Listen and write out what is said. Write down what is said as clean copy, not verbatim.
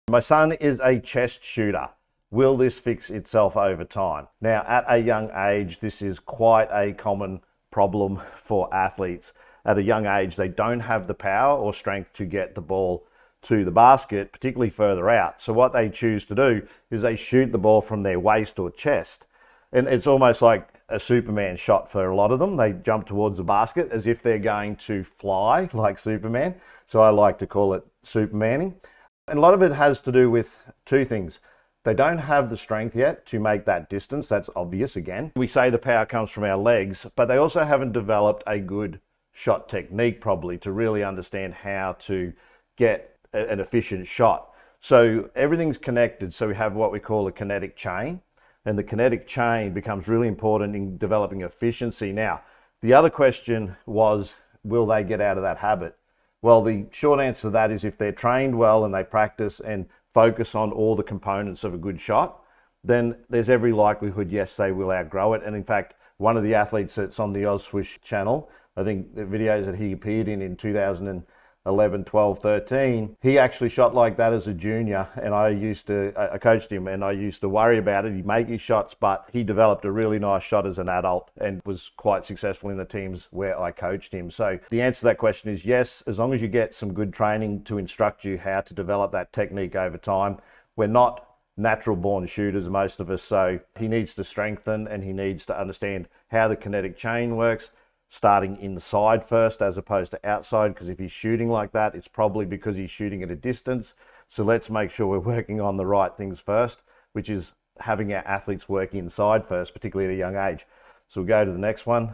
My son is a chest shooter. Will this fix itself over time? Now, at a young age, this is quite a common problem for athletes. At a young age, they don't have the power or strength to get the ball to the basket, particularly further out. So what they choose to do is they shoot the ball from their waist or chest. And it's almost like a Superman shot for a lot of them. They jump towards the basket as if they're going to fly like Superman. So I like to call it Supermaning. And a lot of it has to do with two things. They don't have the strength yet to make that distance. That's obvious again. We say the power comes from our legs, but they also haven't developed a good shot technique probably to really understand how to get an efficient shot. So everything's connected. So we have what we call a kinetic chain, and the kinetic chain becomes really important in developing efficiency. Now, the other question was, will they get out of that habit? Well, the short answer to that is if they're trained well and they practice and focus on all the components of a good shot, then there's every likelihood, yes, they will outgrow it. And in fact, one of the athletes that's on the Ozswoosh channel, I think the videos that he appeared in 2011, 12, 13, he actually shot like that as a junior, and I coached him, and I used to worry about it. He'd make his shots, but he developed a really nice shot as an adult and was quite successful in the teams where I coached him. So the answer to that question is yes, as long as you get some good training to instruct you how to develop that technique over time. We're not natural born shooters, most of us, so he needs to strengthen and he needs to understand how the kinetic chain works, starting inside first as opposed to outside, because if he's shooting like that, it's probably because he's shooting at a distance. So let's make sure we're working on the right things first, which is having our athletes work inside first, particularly at a young age. So we'll go to the next one.